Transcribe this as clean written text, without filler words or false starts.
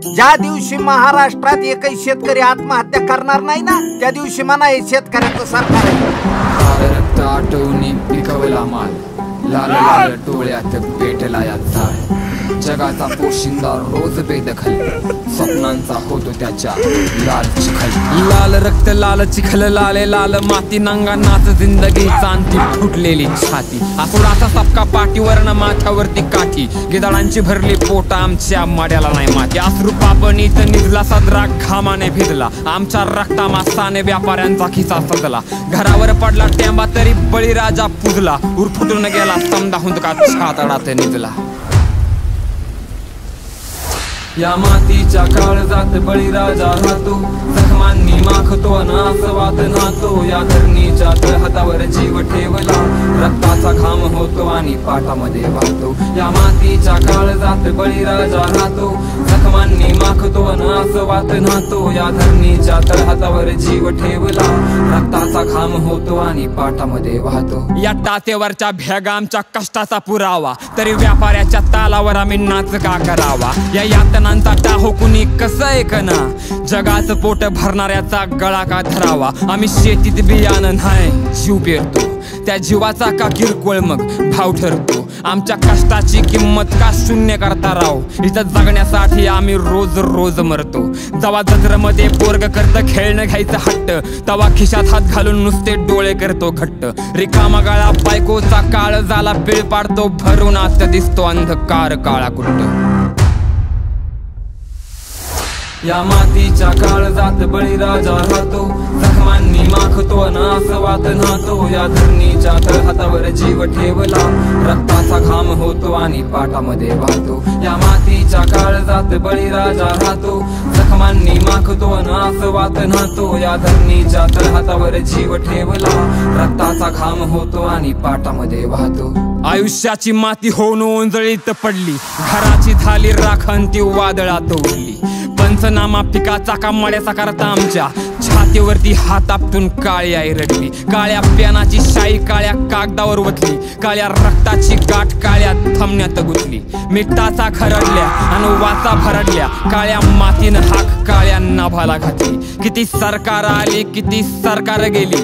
ज्या दिवशी महाराष्ट्रात एकही शेतकरी आत्महत्या करणार नाही ना, त्या दिवशी म्हणा हे शेतकऱ्याचं सरकार आहे. रक्त आटवणी पिकवला माल, लाल लाल डोळ्यात पेटला या झाड. जगाचा पोशिंदा रोज बेदखल, स्वप्नांचा होतो त्याच्या लाल चिखल. लाल रक्त लाल चिखल, लाले लाल माती, नंगा नाच जिंदगी चांती फुटलेली छाती. आसुडाचा सपका पाठीवरन माथ्यावरती काठी, गिधाडांची भरली पोटा आमच्या माड्याला नाही माती. अश्रू पापणीत निजला सदरा घामाने भिजला, आमच्या रक्तामासाने व्यापाऱ्यांचा खिसा सजला. घरावर पडला टेंबा तरी बळीराजा पुजला, उरफुटून गेला समदा हुंदका छातडात निजला. या मातीच्या काळजात बळीराजा राहतो, जखमांनी माखतो नासवात नातो. या धरणीच्या तळहातावर जीव ठेवला, रक्ताचा घाम होतो आणि पाटामध्ये वाहतो. या मातीच्या काळजात बळीराजा राहतो, जखमांनी माखतो नासवात नातो. या धरणीच्या तळहातावर जीव ठेवला, रक्ताचा घाम होतो आणि पाटामध्ये वाहतो. या टाचेवरच्या भेगा आमच्या कष्टाचा पुरावा, तरी व्यापाऱ्याच्या तालावर आम्ही नाच का करावा. या यातनांचा टाहो कुणी कसं ऐकना, जगाचं पोट भरणाऱ्याचा गळा का धरावा. आम्ही शेतीत बियाणं नाही जीव पेरतो, त्या जीवाचा का किरकोळ मग भाव ठरतो. आमच्या कष्टाची किंमत का शून्य करता राव, इथं जगण्यासाठी आम्ही रोज रोज मरतो. जवा जत्रमध्ये पोरग करतं खेळणं घ्यायचं हट्ट, तवा खिशात हात घालून नुसते डोळे करतो घट्ट. रिकामा गाळा बायकोचा काळ झाला पिळ पाडतो, भरून आत दिसतो अंधकार काळा कुट्ट. या मातीच्या काळजात बळीराजा राहतो, जखमांनी माखतो नासवात नातो. या धरणीच्या तळहातावर जीव ठेवला, रक्ताचा घाम होतो आणि पाटामध्ये वाहतो. या मातीच्या काळजात बळीराजा राहतो, जखमांनी माखतो नासवात नातो. या धरणीच्या तळहातावर जीव ठेवला, रक्ताचा घाम होतो आणि पाटामध्ये वाहतो. आयुष्याची माती होऊन ओंजळीत पडली, घराची झाली राखण ती वादळात उडली. पंचनामा पिकाचा का मड्याचा करता आमच्या छातीवरती हात आपटून काळी आई रडली. काळ्या पेनाची शाई काळ्या कागदावर ओतली, काळ्या रक्ताची गाठ काळ्या थमण्यात गुंतली. मिठाचा खरडल्या आणि वाचा भरडल्या, काळ्या मातीनं हाक काळ्या नाभाला घातली. किती सरकार आली किती सरकार गेली,